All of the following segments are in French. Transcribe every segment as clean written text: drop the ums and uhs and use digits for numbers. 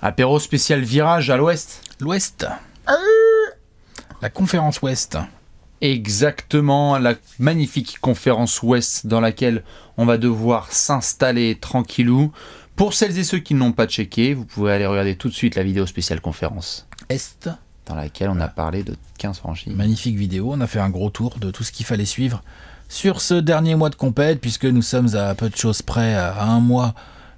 Apéro spécial virage à l'ouest. L'ouest. La conférence ouest. Exactement, la magnifique conférence ouest dans laquelle on va devoir s'installer tranquillou. Pour celles et ceux qui n'ont pas checké, vous pouvez aller regarder tout de suite la vidéo spéciale conférence Est. dans laquelle on a parlé de 15 franchises. Magnifique vidéo, on a fait un gros tour de tout ce qu'il fallait suivre sur ce dernier mois de compète, puisque nous sommes à peu de choses près, à un mois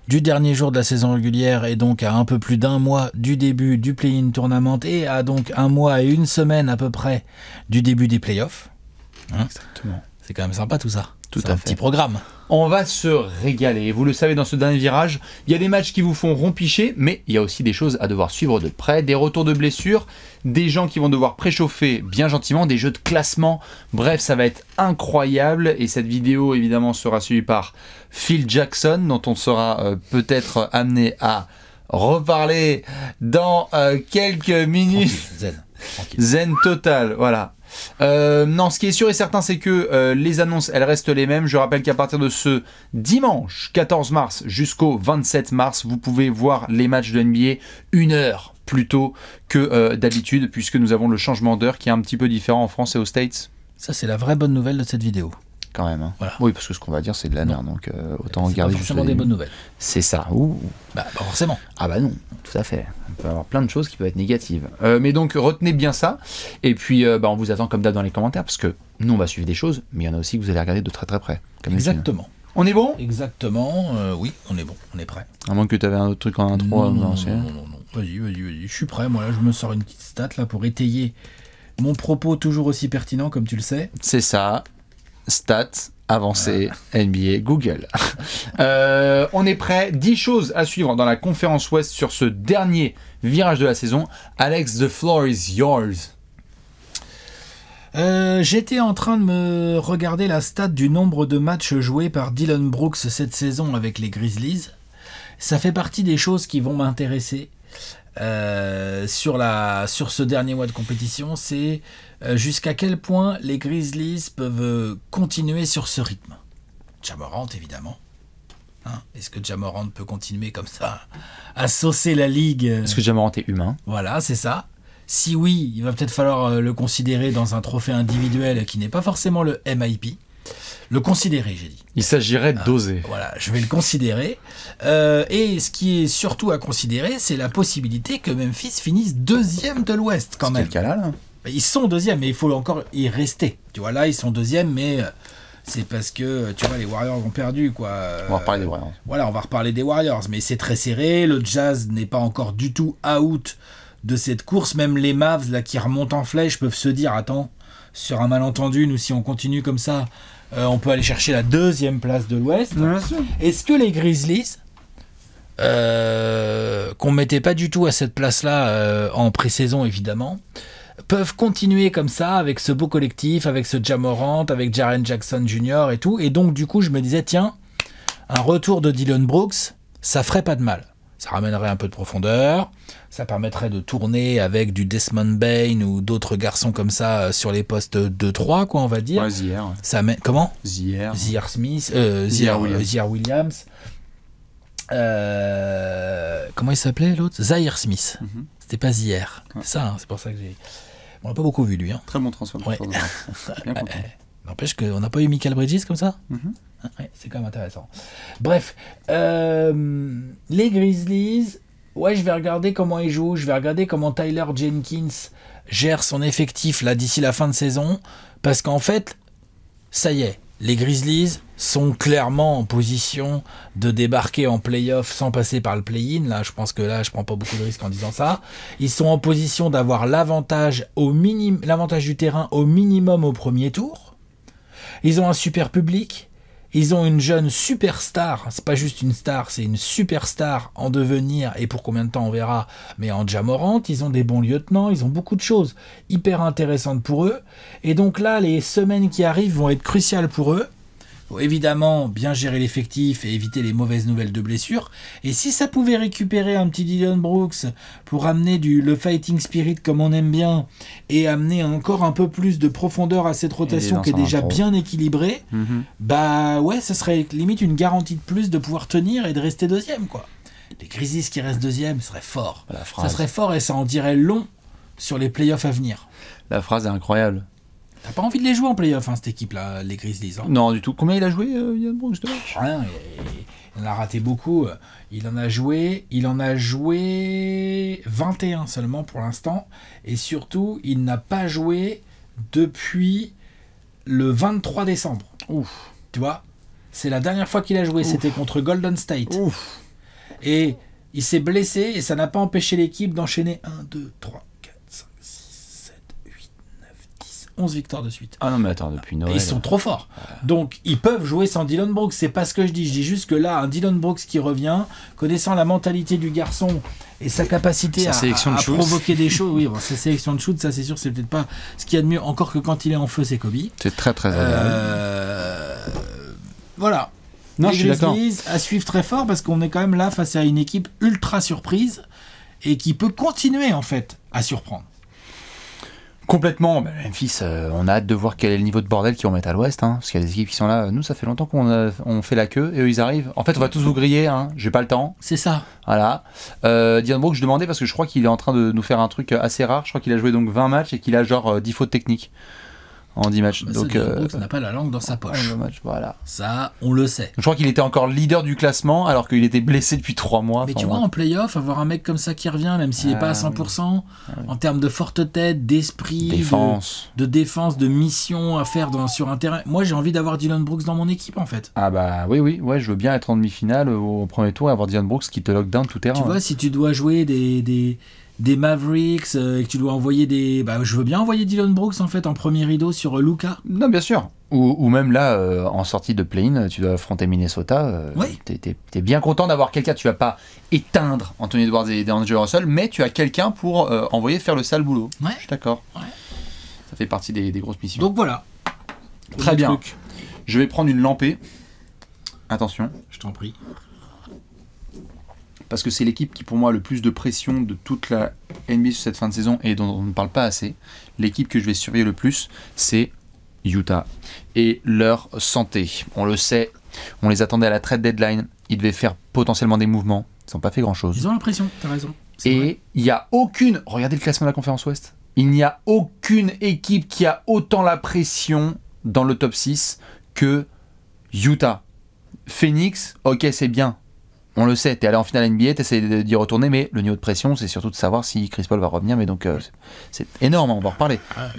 du dernier jour de la saison régulière et donc à un peu plus d'un mois du début du play-in tournament et à donc un mois et une semaine à peu près du début des playoffs. Hein, exactement. C'est quand même sympa tout ça. Tout C'est à un fait. petit programme. On va se régaler. Vous le savez, dans ce dernier virage, il y a des matchs qui vous font rompicher, mais il y a aussi des choses à devoir suivre de près, des retours de blessures, des gens qui vont devoir préchauffer bien gentiment, des jeux de classement. Bref, ça va être incroyable. Et cette vidéo, évidemment, sera suivie par Phil Jackson, dont on sera peut-être amené à reparler dans quelques minutes. Zen. Tranquille. Zen total, voilà. Non, ce qui est sûr et certain, c'est que les annonces, elles restent les mêmes. Je rappelle qu'à partir de ce dimanche 14 mars jusqu'au 27 mars, vous pouvez voir les matchs de NBA 1 heure plus tôt que d'habitude, puisque nous avons le changement d'heure qui est un petit peu différent en France et aux States. Ça, c'est la vraie bonne nouvelle de cette vidéo. Quand même. Hein. Voilà. Oui, parce que ce qu'on va dire, c'est de la merde, donc autant C'est regarder pas juste forcément des bonnes nouvelles. C'est ça. Ouh. Bah, pas forcément. Ah bah non, tout à fait. On peut avoir plein de choses qui peuvent être négatives. Mais donc, retenez bien ça. Et puis, on vous attend comme d'hab dans les commentaires, parce que nous, on va suivre des choses, mais il y en a aussi que vous allez regarder de très très près. Comme Exactement. on est bon? Exactement. Oui, on est bon. On est prêt. À moins que tu avais un autre truc en intro. Non. Vas-y. Je suis prêt. Moi, là, je me sors une petite stat là pour étayer mon propos toujours aussi pertinent, comme tu le sais. C'est ça. Stats. Avancé, NBA, Google. On est prêt. 10 choses à suivre dans la conférence Ouest sur ce dernier virage de la saison. Alex, the floor is yours. J'étais en train de me regarder la stat du nombre de matchs joués par Dillon Brooks cette saison avec les Grizzlies. Ça fait partie des choses qui vont m'intéresser sur ce dernier mois de compétition. C'est jusqu'à quel point les Grizzlies peuvent continuer sur ce rythme. Ja Morant, évidemment. Hein, est-ce que Ja Morant peut continuer comme ça à saucer la ligue? Est-ce que Ja Morant est humain? Voilà, c'est ça. Si oui, il va peut-être falloir le considérer dans un trophée individuel qui n'est pas forcément le MIP. Le considérer, j'ai dit. Il s'agirait d'oser. Voilà, je vais le considérer. Et ce qui est surtout à considérer, c'est la possibilité que Memphis finisse deuxième de l'Ouest quand même. C'est quel cas là? Ils sont deuxième, mais il faut encore y rester. Tu vois, là, ils sont deuxième, mais c'est parce que, tu vois, les Warriors ont perdu, quoi. On va reparler des Warriors. Voilà, on va reparler des Warriors, mais c'est très serré. Le Jazz n'est pas encore du tout out de cette course. Même les Mavs, là, qui remontent en flèche, peuvent se dire, attends, sur un malentendu, nous, si on continue comme ça, on peut aller chercher la deuxième place de l'Ouest. Est-ce que les Grizzlies, qu'on mettait pas du tout à cette place-là en pré-saison, évidemment, peuvent continuer comme ça avec ce beau collectif, avec ce Ja Morant, avec Jaren Jackson Jr. et tout. Et donc, du coup, je me disais, tiens, un retour de Dillon Brooks, ça ferait pas de mal. Ça ramènerait un peu de profondeur, ça permettrait de tourner avec du Desmond Bane ou d'autres garçons comme ça sur les postes 2-3, quoi, on va dire. Ouais, Zier. Ça comment Zier. Zier Smith, Zier Williams. Comment il s'appelait l'autre? Zaire Smith. C'était pas Zier. Ouais. C'est ça, hein, c'est pour ça que j'ai... On l'a pas beaucoup vu, lui. Hein. Très bon transfert. Ouais. Bien content. N'empêche qu'on n'a pas eu Michael Bridges comme ça. Ouais, c'est quand même intéressant. Bref, les Grizzlies, ouais, je vais regarder comment ils jouent, je vais regarder comment Tyler Jenkins gère son effectif là d'ici la fin de saison, parce qu'en fait, ça y est, les Grizzlies sont clairement en position de débarquer en play-off sans passer par le play-in. Là, je pense que là, je prends pas beaucoup de risques en disant ça. Ils sont en position d'avoir l'avantage du terrain au minimum au premier tour. Ils ont un super public. Ils ont une jeune superstar, c'est pas juste une star, c'est une superstar en devenir, et pour combien de temps on verra, mais en Ja Morant, ils ont des bons lieutenants, ils ont beaucoup de choses hyper intéressantes pour eux, et donc là, les semaines qui arrivent vont être cruciales pour eux. Faut évidemment bien gérer l'effectif et éviter les mauvaises nouvelles de blessures, et si ça pouvait récupérer un petit Dillon Brooks pour amener le fighting spirit comme on aime bien, et amener encore un peu plus de profondeur à cette rotation qui est déjà bien équilibrée, bah ouais, ça serait limite une garantie de plus de pouvoir tenir et de rester deuxième, quoi. Les Grizzlies qui restent deuxième, ce serait fort. Ça serait fort et ça en dirait long sur les playoffs à venir. La phrase est incroyable. T'as pas envie de les jouer en playoff, cette équipe-là, les Grizzlies. Non, du tout. Combien il a joué, Yann Brooks, de match? Rien, il en a raté beaucoup. Il en a joué 21 seulement pour l'instant. Et surtout, il n'a pas joué depuis le 23 décembre. Ouf. Tu vois, c'est la dernière fois qu'il a joué, c'était contre Golden State. Ouf. Et il s'est blessé et ça n'a pas empêché l'équipe d'enchaîner 1, 2, 3, 4, 5, 6, 7, 8, 9, 10, 11 victoires de suite. Ah non, mais attends, depuis Noël. Ils sont trop forts. Donc, ils peuvent jouer sans Dillon Brooks. C'est pas ce que je dis. Je dis juste que là, un Dillon Brooks qui revient, connaissant la mentalité du garçon et sa capacité à provoquer des choses. Oui, bon, sa sélection de shoot, ça c'est sûr, c'est peut-être pas ce qu'il y a de mieux. Encore que quand il est en feu, c'est Kobe. C'est très très Voilà. Non, les je suis d'accord. Grizzlies à suivre très fort parce qu'on est quand même là face à une équipe ultra surprise et qui peut continuer en fait à surprendre. Complètement. Memphis, on a hâte de voir quel est le niveau de bordel qu'ils vont mettre à l'ouest, parce qu'il y a des équipes qui sont là. Nous, ça fait longtemps qu'on fait la queue et eux, ils arrivent. En fait, on va tous vous griller, j'ai pas le temps. C'est ça. Voilà. Dillon Brooks, je demandais parce que je crois qu'il est en train de nous faire un truc assez rare. Je crois qu'il a joué donc 20 matchs et qu'il a genre 10 fautes techniques en 10 matchs. Donc, Brooks n'a pas la langue dans sa poche. Voilà. Ça, on le sait. Je crois qu'il était encore leader du classement alors qu'il était blessé depuis 3 mois. Mais tu vois, en play-off, avoir un mec comme ça qui revient, même s'il n'est pas à 100%, en termes de forte tête, d'esprit, défense. De défense, de mission à faire sur un terrain. Moi, j'ai envie d'avoir Dillon Brooks dans mon équipe, en fait. Ah bah oui, ouais, je veux bien être en demi-finale au premier tour et avoir Dillon Brooks qui te lockdown tout terrain. Tu vois, si tu dois jouer des Mavericks et que tu dois envoyer je veux bien envoyer Dillon Brooks en fait en premier rideau sur Luka. Non, bien sûr. Ou même là, en sortie de play-in, tu dois affronter Minnesota. Oui. T'es bien content d'avoir quelqu'un. Tu vas pas éteindre Anthony Edwards et D'Angelo Russell, mais tu as quelqu'un pour envoyer faire le sale boulot. Ouais. Je suis d'accord. Ouais. Ça fait partie des grosses missions. Donc voilà. Très bien. Je vais prendre une lampée. Attention. Je t'en prie. Parce que c'est l'équipe qui, pour moi, a le plus de pression de toute la NBA sur cette fin de saison et dont on ne parle pas assez. L'équipe que je vais surveiller le plus, c'est Utah et leur santé. On le sait, on les attendait à la trade deadline. Ils devaient faire potentiellement des mouvements. Ils n'ont pas fait grand-chose. Ils ont l'impression, t'as raison. Et il n'y a aucune... Regardez le classement de la conférence Ouest. Il n'y a aucune équipe qui a autant la pression dans le top 6 que Utah. Phoenix, ok, c'est bien. On le sait, t'es allé en finale NBA, t'essaies d'y retourner, mais le niveau de pression, c'est surtout de savoir si Chris Paul va revenir. Mais donc, c'est énorme, on va en reparler. Ah,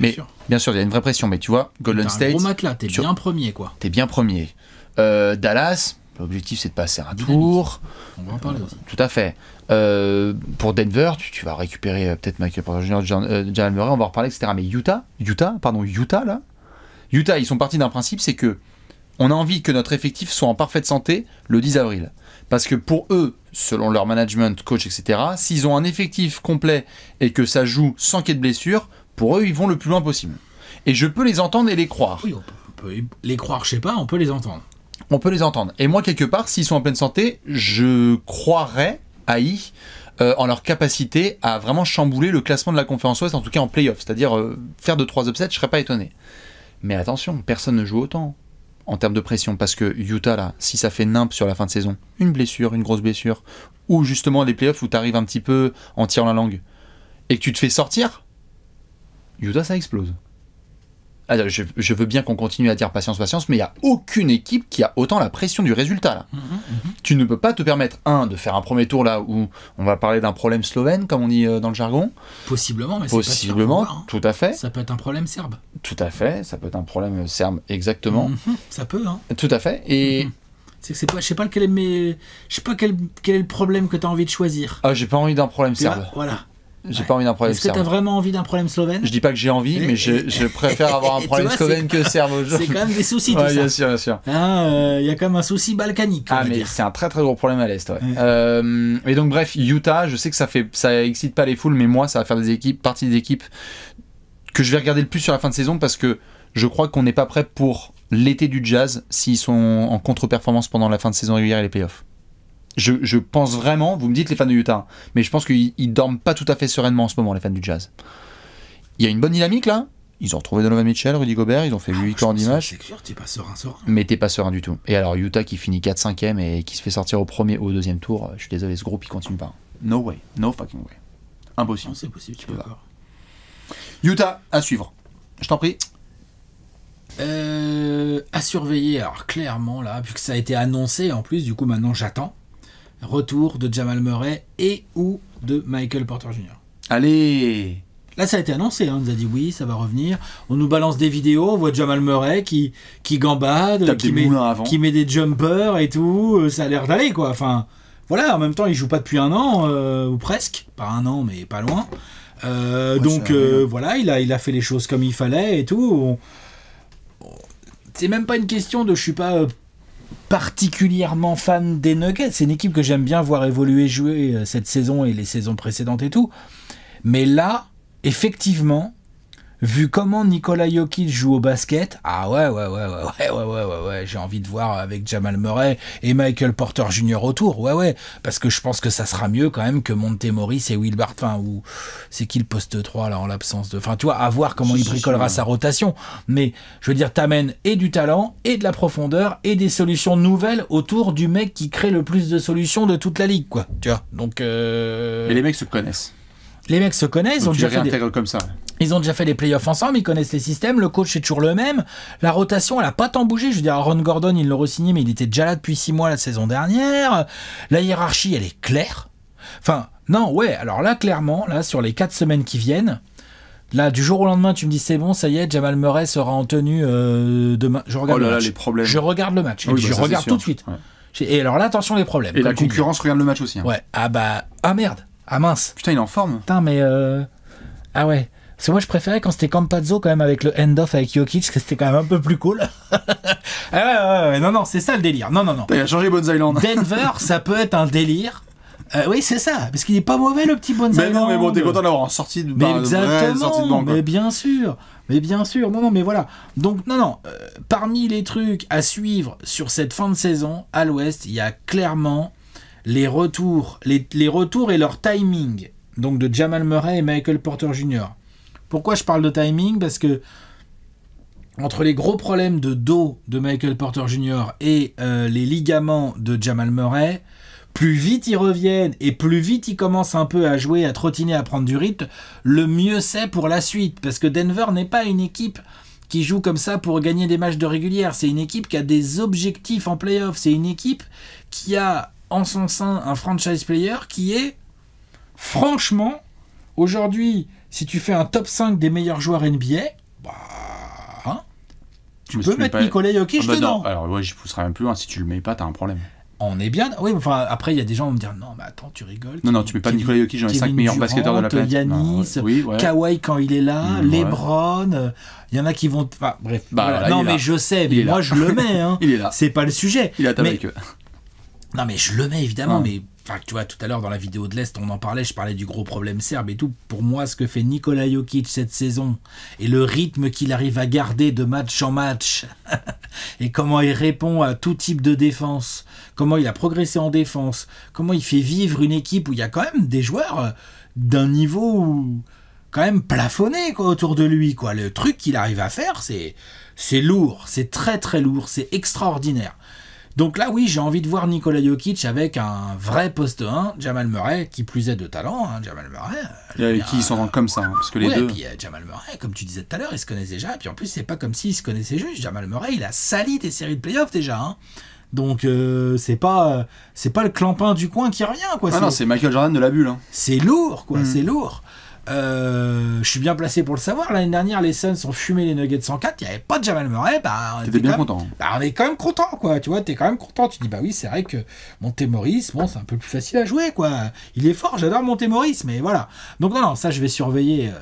bien sûr, il y a une vraie pression. Mais tu vois, Golden State. Un gros matelas, t'es bien premier, quoi. T'es bien premier. Dallas, l'objectif, c'est de passer un tour. On va en parler aussi. Tout à fait. Pour Denver, tu vas récupérer peut-être Michael Porter Jr., Jamal Murray, on va en reparler, etc. Mais Utah, là. Utah, ils sont partis d'un principe, c'est que on a envie que notre effectif soit en parfaite santé le 10 avril. Parce que pour eux, selon leur management, coach, etc., s'ils ont un effectif complet et que ça joue sans qu'il y ait de blessure, pour eux, ils vont le plus loin possible. Et je peux les entendre et les croire. Oui, on peut les croire, je sais pas, on peut les entendre. On peut les entendre. Et moi, quelque part, s'ils sont en pleine santé, je croirais en leur capacité à vraiment chambouler le classement de la conférence Ouest, en tout cas en play-off. C'est-à-dire faire 2-3 upsets, je serais pas étonné. Mais attention, personne ne joue autant en termes de pression, parce que Utah, là, si ça fait nimp sur la fin de saison, une blessure, une grosse blessure, ou justement les playoffs où tu arrives un petit peu en tirant la langue, et que tu te fais sortir, Utah, ça explose. Alors, je veux bien qu'on continue à dire patience, mais il n'y a aucune équipe qui a autant la pression du résultat, là. Tu ne peux pas te permettre, de faire un premier tour, là, où on va parler d'un problème slovène, comme on dit dans le jargon. Possiblement, mais Possiblement, c'est pas sûr, tout à fait. Ça peut être un problème serbe. Tout à fait, ça peut être un problème serbe, exactement. Ça peut, Tout à fait, et... C'est pas, je sais pas quel est le problème que tu as envie de choisir. Ah, j'ai pas envie d'un problème serbe. Voilà. J'ai pas envie d'un problème serbe. Est-ce que t'as vraiment envie d'un problème slovène ? Je dis pas que j'ai envie, mais je préfère avoir un problème slovène que serbe aujourd'hui. C'est quand même des soucis, tout ouais, ça. Bien sûr, bien sûr. Il y a quand même un souci balkanique. Mais c'est un très très gros problème à l'Est, ouais. Et donc bref, Utah, je sais que ça excite pas les foules, mais moi, ça va faire partie des équipes que je vais regarder le plus sur la fin de saison, parce que je crois qu'on n'est pas prêt pour l'été du Jazz s'ils sont en contre-performance pendant la fin de saison régulière et les playoffs. Je pense vraiment, vous me dites les fans de Utah, mais je pense qu'ils dorment pas tout à fait sereinement en ce moment, les fans du Jazz. Il y a une bonne dynamique là, Ils ont retrouvé Donovan Mitchell, Rudy Gobert, ils ont fait 8 victoires en 10 matchs. C'est sûr, t'es pas serein. Mais t'es pas serein du tout. Et alors Utah qui finit 4-5e et qui se fait sortir au deuxième tour, je suis désolé, ce groupe il continue pas. No way, no fucking way. Impossible. Non, c'est possible, tu peux d'accord. Utah, à suivre. Je t'en prie. À surveiller, alors clairement là, vu que ça a été annoncé en plus, du coup maintenant j'attends. Retour de Jamal Murray et ou de Michael Porter Jr. Allez. Là, ça a été annoncé, on nous a dit oui, ça va revenir. On nous balance des vidéos, on voit Jamal Murray qui gambade, qui met des jumpers et tout. Ça a l'air d'aller, quoi. Enfin, voilà, en même temps, il joue pas depuis un an, ou presque. Pas un an, mais pas loin. Donc, voilà, il a fait les choses comme il fallait et tout. C'est même pas une question de je suis pas particulièrement fan des Nuggets. C'est une équipe que j'aime bien voir évoluer, jouer cette saison et les saisons précédentes et tout. Mais là, effectivement, vu comment Nikola Jokic joue au basket, ah ouais, j'ai envie de voir avec Jamal Murray et Michael Porter Jr. autour, ouais, parce que je pense que ça sera mieux quand même que Monte Morris et Will Barton, enfin, ou c'est qui le poste 3 là en l'absence de, enfin tu vois, à voir comment il bricolera sa rotation, mais je veux dire, t'amènes et du talent, et de la profondeur, et des solutions nouvelles autour du mec qui crée le plus de solutions de toute la ligue, quoi, tu vois, donc... Et les mecs se connaissent. Les mecs se connaissent, ils ont déjà fait comme ça. Ils ont déjà fait les playoffs ensemble, ils connaissent les systèmes, le coach est toujours le même, la rotation elle a pas tant bougé, je veux dire Aaron Gordon ils l'ont re-signé mais il était déjà là depuis 6 mois la saison dernière, la hiérarchie elle est claire, enfin non ouais alors là clairement, là sur les 4 semaines qui viennent, là du jour au lendemain tu me dis c'est bon ça y est Jamal Murray sera en tenue demain, je regarde le match, les problèmes. Je regarde le match, oui, je regarde tout de suite, et alors là attention les problèmes. Et la concurrence regarde le match aussi. Ouais, ah merde, ah mince. Putain il est en forme. Putain mais ah ouais. Parce que moi, je préférais quand c'était Campazzo quand même avec le end-off avec Jokic, parce que c'était quand même un peu plus cool. Ouais, non, c'est ça le délire. Non. Il a changé Bones Island. Denver, ça peut être un délire. Oui, c'est ça, parce qu'il est pas mauvais le petit Bones Island. Mais non, mais bon, t'es content d'avoir en sortie de banc. Exactement, mais bien sûr. Non, mais voilà. Donc, non. Parmi les trucs à suivre sur cette fin de saison, à l'Ouest, il y a clairement les retours, les retours et leur timing. Donc, de Jamal Murray et Michael Porter Jr. Pourquoi je parle de timing ? Parce que entre les gros problèmes de dos de Michael Porter Jr. et les ligaments de Jamal Murray, plus vite ils reviennent et plus vite ils commencent un peu à jouer, à trottiner, à prendre du rythme, le mieux c'est pour la suite. Parce que Denver n'est pas une équipe qui joue comme ça pour gagner des matchs de régulière. C'est une équipe qui a des objectifs en play-off. C'est une équipe qui a en son sein un franchise player qui est, franchement, aujourd'hui... Si tu fais un top 5 des meilleurs joueurs NBA, tu peux mettre Nikola Jokic dedans. Non. Alors ouais, je pousserai même plus loin. Si tu le mets pas, t'as un problème. On est bien. Oui, enfin après il y a des gens qui vont me dire non, mais attends, tu rigoles. Non, tu mets pas Nikola Jokic dans les 5 meilleurs basketteurs de la planète. Giannis, Kawhi quand il est là, LeBron. Il y en a qui vont. Enfin, bref. Voilà. Non, mais je sais, mais moi je le mets. Hein. Il est là. C'est pas le sujet. Il est à table avec eux. Non, mais je le mets évidemment, mais. Enfin, tu vois, tout à l'heure dans la vidéo de l'Est, on en parlait, je parlais du gros problème serbe et tout. Pour moi, ce que fait Nikola Jokic cette saison et le rythme qu'il arrive à garder de match en match et comment il répond à tout type de défense, comment il a progressé en défense, comment il fait vivre une équipe où il y a quand même des joueurs d'un niveau quand même plafonné quoi, autour de lui. Quoi. Le truc qu'il arrive à faire, c'est lourd, c'est très très lourd, c'est extraordinaire. Donc là, oui, j'ai envie de voir Nikola Jokic avec un vrai poste 1, Jamal Murray, qui plus est de talent, hein, Jamal Murray. Avec qui ils s'entendent comme ça, hein, parce que les deux... Et puis Jamal Murray, comme tu disais tout à l'heure, ils se connaissent déjà, et puis en plus, c'est pas comme s'ils se connaissaient juste. Jamal Murray, il a sali des séries de playoffs déjà, hein. Donc c'est pas le clampin du coin qui revient, quoi. Ah non, c'est Michael Jordan de la bulle. Hein. C'est lourd, quoi, c'est lourd. Je suis bien placé pour le savoir. L'année dernière, les Suns ont fumé les Nuggets 104. Il n'y avait pas de Jamal Murray. T'étais bien content. On est quand même content, quoi. Tu vois, t'es quand même content. Tu dis, bah oui, c'est vrai que Monte Morris, bon, c'est un peu plus facile à jouer, quoi. Il est fort, j'adore Monte Morris, mais voilà. Donc, non, ça, je vais surveiller.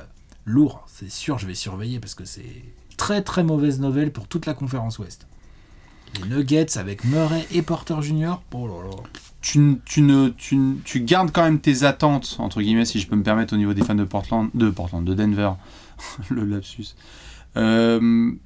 Lourd, c'est sûr, je vais surveiller parce que c'est très, très mauvaise nouvelle pour toute la conférence Ouest. Les Nuggets avec Murray et Porter Jr. Oh là là. Tu gardes quand même tes attentes, entre guillemets, si je peux me permettre, au niveau des fans de Denver, le lapsus,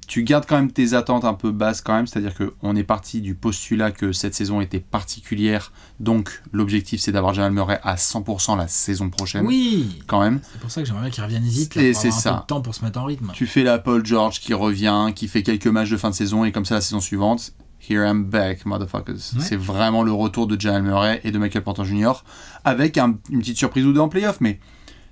Tu gardes quand même tes attentes un peu basses quand même, c'est-à-dire qu'on est parti du postulat que cette saison était particulière, donc l'objectif c'est d'avoir Jamal Murray à 100% la saison prochaine. Oui, quand même. C'est pour ça que j'aimerais bien qu'il revienne vite, Et pour c'est avoir un ça. peu de temps pour se mettre en rythme. Tu fais la Paul George qui revient, qui fait quelques matchs de fin de saison, et comme ça la saison suivante, here I'm back, motherfuckers. Ouais. C'est vraiment le retour de Jamal Murray et de Michael Porter Jr. avec une petite surprise ou deux en playoff, mais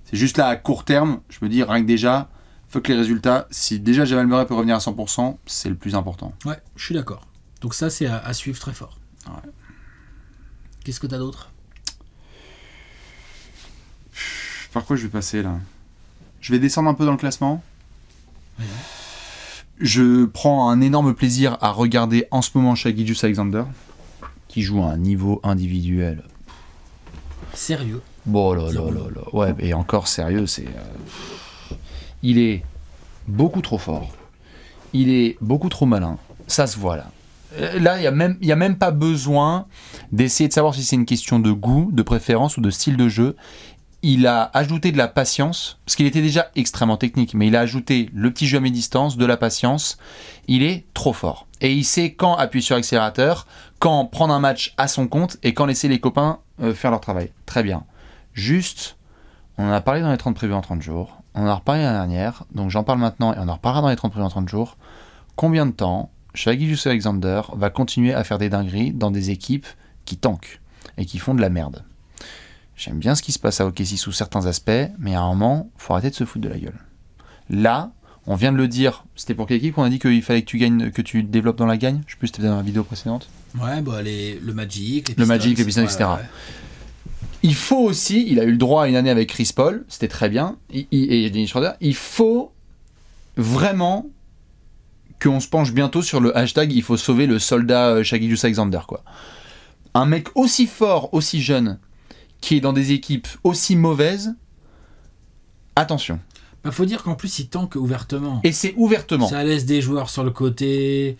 c'est juste là à court terme, je me dis rien que déjà, fuck les résultats, si déjà Jamal Murray peut revenir à 100%, c'est le plus important. Ouais, je suis d'accord. Donc ça, c'est à suivre très fort. Ouais. Qu'est-ce que t'as d'autre? Par quoi je vais passer là? Je vais descendre un peu dans le classement. Ouais. Je prends un énorme plaisir à regarder en ce moment Shai Gilgeous-Alexander, qui joue à un niveau individuel. Sérieux. Bon là là là là. Ouais, et encore sérieux, c'est... Il est beaucoup trop fort. Il est beaucoup trop malin. Ça se voit là. Là, il n'y a même pas besoin d'essayer de savoir si c'est une question de goût, de préférence ou de style de jeu. Il a ajouté de la patience, parce qu'il était déjà extrêmement technique, mais il a ajouté le petit jeu à mi-distance, de la patience. Il est trop fort. Et il sait quand appuyer sur l'accélérateur, quand prendre un match à son compte et quand laisser les copains faire leur travail. Très bien. Juste, on en a parlé dans les 30 prévus en 30 jours. On en a reparlé l'année dernière, donc j'en parle maintenant et on en reparlera dans les 30 prévus en 30 jours. Combien de temps Shai Gilgeous-Alexander va continuer à faire des dingueries dans des équipes qui tankent et qui font de la merde? J'aime bien ce qui se passe à OKC sous certains aspects, mais à un moment, faut arrêter de se foutre de la gueule. Là, on vient de le dire, c'était pour quelle équipe qu'on a dit qu'il fallait que tu gagnes, que tu développes dans la gagne? Je sais plus, c'était dans la vidéo précédente. Ouais, bah le Magic, les Le Magic, les Pistons, etc. Ouais. Il faut aussi, il a eu le droit à une année avec Chris Paul, c'était très bien, et Dennis Schroeder, il faut vraiment qu'on se penche bientôt sur le hashtag il faut sauver le soldat Shai Gilgeous-Alexander, quoi. Un mec aussi fort, aussi jeune, qui est dans des équipes aussi mauvaises, attention. Bah, faut dire qu'en plus, il tank ouvertement. Et c'est ouvertement. Ça laisse des joueurs sur le côté.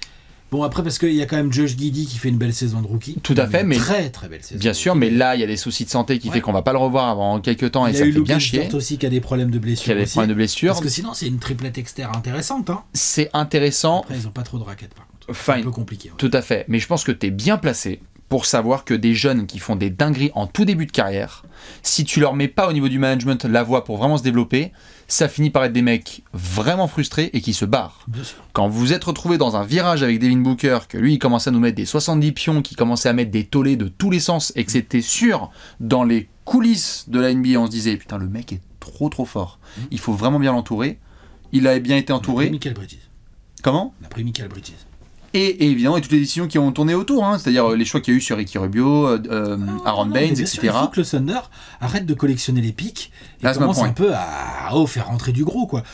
Bon, après, parce qu'il y a quand même Josh Giddey qui fait une belle saison de rookie. Tout à fait, mais très très belle saison. Bien sûr, mais là, il y a des soucis de santé qui fait qu'on va pas le revoir avant quelques temps et ça fait bien chier. Il y a aussi qui a des problèmes de blessure. Qui a des problèmes de blessure. Parce que sinon, c'est une triplette externe intéressante. Hein. C'est intéressant. Après, ils ont pas trop de raquettes, par contre. Fine. C'est un peu compliqué. Ouais. Tout à fait. Mais je pense que tu es bien placé pour savoir que des jeunes qui font des dingueries en tout début de carrière, si tu leur mets pas au niveau du management la voie pour vraiment se développer, ça finit par être des mecs vraiment frustrés et qui se barrent. Bien sûr. Quand vous vous êtes retrouvé dans un virage avec Devin Booker, que lui il commençait à nous mettre des 70 pions, qui commençait à mettre des tollés de tous les sens, et que c'était sûr, dans les coulisses de la NBA, on se disait putain, le mec est trop fort. Il faut vraiment bien l'entourer. Il a bien été entouré. On a pris Michael Bridges. Comment ? On a pris Michael Bridges. Et évidemment, et toutes les décisions qui ont tourné autour, hein, c'est-à-dire les choix qu'il y a eu sur Ricky Rubio, Aaron Baines, etc. Il faut que le Thunder arrête de collectionner les pics et commence un peu à faire rentrer du gros, quoi.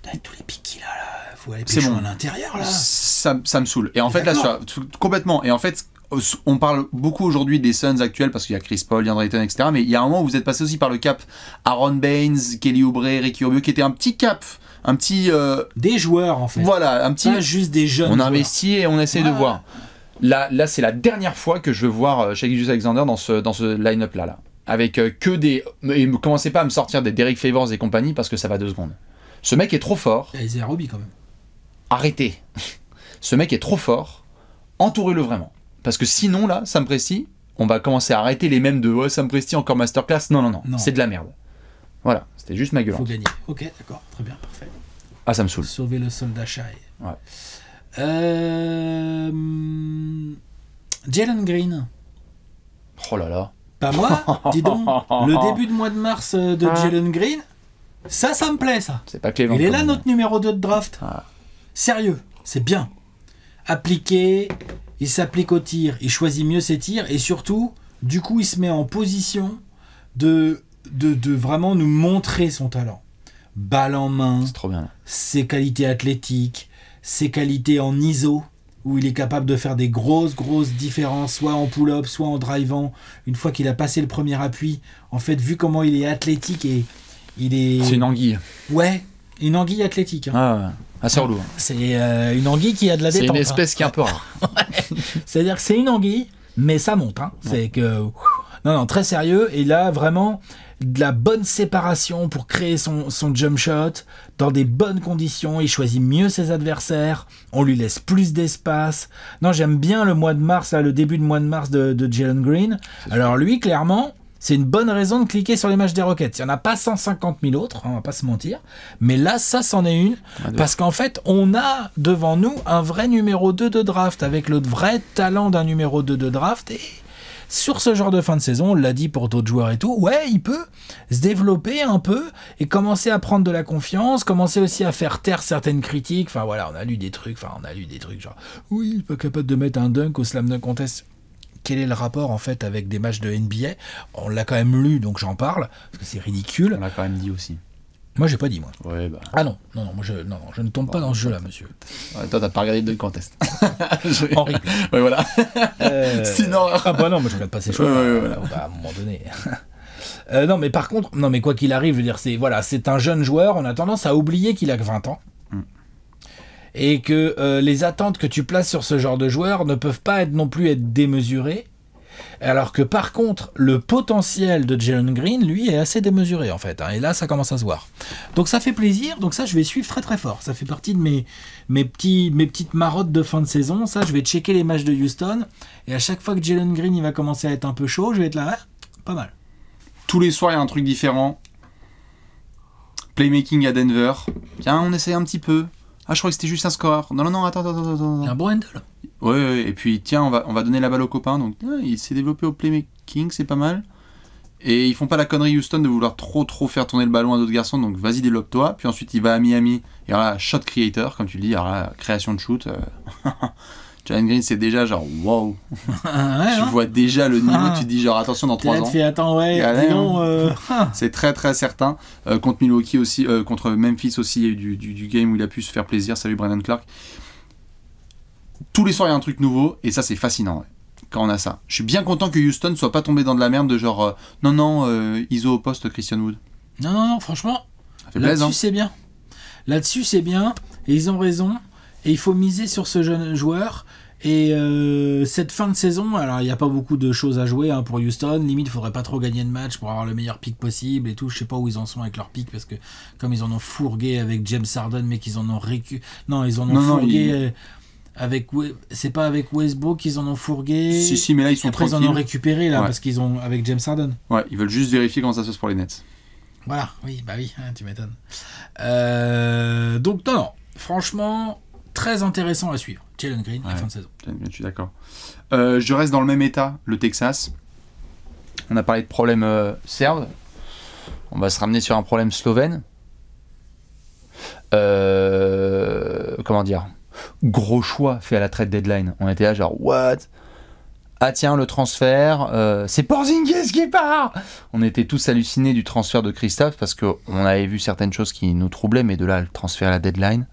Avec tous les pics qu'il a là, faut aller pêcher à l'intérieur là. Ça me saoule. Et en fait, là, complètement. Et en fait, on parle beaucoup aujourd'hui des Suns actuels parce qu'il y a Chris Paul, DeAndre Ayton, etc. Mais il y a un moment où vous êtes passé aussi par le cap Aaron Baines, Kelly Oubre, Ricky Rubio, qui était un petit cap. Un petit. Des joueurs en fait. Voilà, un petit. Pas juste des jeunes. On investit et on essaie de voir. Là, c'est la dernière fois que je veux voir Shai Gilgeous-Alexander dans ce line-up là. Avec que des. Et commencez pas à me sortir des Derek Favors et compagnie parce que ça va 2 secondes. Ce mec est trop fort. Il y a Isaiah Roby quand même. Arrêtez. Ce mec est trop fort. Entourez-le vraiment. Parce que sinon, là, Sam Presti, on va commencer à arrêter les mêmes de Sam Presti encore masterclass. Non. C'est de la merde. Voilà, c'était juste ma gueule. Faut gagner. Ok, d'accord, très bien, parfait. Ah, ça me saoule. Sauver le soldat Shai. Ouais. Jalen Green. Oh là là. Pas moi, dis donc. Le début de mois de mars de Jalen Green, ça me plaît, ça. C'est pas Clément. Il est là, notre numéro 2 de draft. Ah. Sérieux, c'est bien. Appliqué, il s'applique au tir, il choisit mieux ses tirs, et surtout, du coup, il se met en position de vraiment nous montrer son talent. Balle en main, c'est trop bien. Ses qualités athlétiques, ses qualités en ISO, où il est capable de faire des grosses différences, soit en pull-up, soit en drivant. Une fois qu'il a passé le premier appui, en fait, vu comment il est athlétique et il est... C'est une anguille. Ouais, une anguille athlétique. Hein. Ah ouais, assez relou. C'est une anguille qui a de la détente. C'est une espèce qui est un peu rare. Ouais. C'est-à-dire que c'est une anguille, mais ça monte. Hein. C'est que... Non, très sérieux. Et là, vraiment, de la bonne séparation pour créer son jump shot dans des bonnes conditions. Il choisit mieux ses adversaires. On lui laisse plus d'espace. Non, j'aime bien le mois de mars, là, le début de mois de mars de Jalen Green. Alors lui, clairement, c'est une bonne raison de cliquer sur les matchs des Rockets. Il n'y en a pas 150 000 autres, on va pas se mentir. Mais là, ça, c'en est une. Parce qu'en fait, on a devant nous un vrai numéro 2 de draft avec le vrai talent d'un numéro 2 de draft. Et sur ce genre de fin de saison, on l'a dit pour d'autres joueurs et tout, ouais, il peut se développer un peu et commencer à prendre de la confiance, commencer aussi à faire taire certaines critiques. Enfin voilà, on a lu des trucs genre, oui, il est pas capable de mettre un dunk au slam dunk contest. Quel est le rapport en fait avec des matchs de NBA? On l'a quand même lu, donc j'en parle, parce que c'est ridicule. On l'a quand même dit aussi. Moi, j'ai pas dit, moi. Ouais, bah. Ah non, moi, je ne tombe pas dans ce jeu-là, monsieur. Ouais, toi, t'as pas regardé de contest. Horrible. Ouais, voilà. C'est une horreur. Ah bah non, moi je regarde pas ces choses. Ouais. Bah, à un moment donné. Non, mais par contre, quoi qu'il arrive, je veux dire, c'est un jeune joueur, on a tendance à oublier qu'il a que 20 ans. Et que les attentes que tu places sur ce genre de joueur ne peuvent pas non plus être démesurées. Alors que par contre, le potentiel de Jalen Green, lui, est assez démesuré en fait. Et là, ça commence à se voir. Donc ça fait plaisir. Donc ça, je vais suivre très très fort. Ça fait partie de mes petites marottes de fin de saison. Ça, je vais checker les matchs de Houston. Et à chaque fois que Jalen Green il va commencer à être un peu chaud, je vais être là, pas mal. Tous les soirs, il y a un truc différent. Playmaking à Denver. Tiens, on essaye un petit peu. Ah, je crois que c'était juste un score. Non, attends. Il y a un bon handle. Ouais, et puis tiens, on va donner la balle aux copains. Donc, il s'est développé au playmaking, c'est pas mal. Et ils font pas la connerie Houston de vouloir trop faire tourner le ballon à d'autres garçons. Donc, vas-y, développe-toi. Puis ensuite, il va à Miami. Et alors là, shot creator, comme tu le dis. Alors là, création de shoot. Jalen Green, c'est déjà genre, wow. Tu vois déjà le niveau, tu te dis genre, attention, dans 3 ans. Tu fais, attends, dis c'est très très certain. Contre Milwaukee aussi, contre Memphis aussi, il y a eu du game où il a pu se faire plaisir. Salut Brandon Clark. Tous les soirs, il y a un truc nouveau, et ça, c'est fascinant, ouais, quand on a ça. Je suis bien content que Houston soit pas tombé dans de la merde de genre, ISO au poste Christian Wood. Non, franchement, là-dessus, c'est bien. Là-dessus, c'est bien, et ils ont raison. Et il faut miser sur ce jeune joueur. Et cette fin de saison, alors il n'y a pas beaucoup de choses à jouer pour Houston. Limite, il faudrait pas trop gagner de match pour avoir le meilleur pick possible et tout. Je sais pas où ils en sont avec leur pick parce que comme ils en ont fourgué avec James Harden, mais qu'ils en ont fourgué avec. C'est pas avec Westbrook qu'ils en ont fourgué. Si, mais là ils sont après tranquilles. Ils en ont récupéré là parce qu'ils ont avec James Harden. Ouais, ils veulent juste vérifier comment ça se passe pour les Nets. Voilà, oui, tu m'étonnes. Donc non, franchement. Très intéressant à suivre. Jalen Green, la fin de saison. Je suis d'accord. Je reste dans le même état, le Texas. On a parlé de problème serbe. On va se ramener sur un problème slovène. Comment dire ? Gros choix fait à la trade deadline. On était là genre, what ? Ah tiens, le transfert, c'est Porzingis qui part. On était tous hallucinés du transfert de Kristaps parce qu'on avait vu certaines choses qui nous troublaient, mais de là, le transfert à la deadline,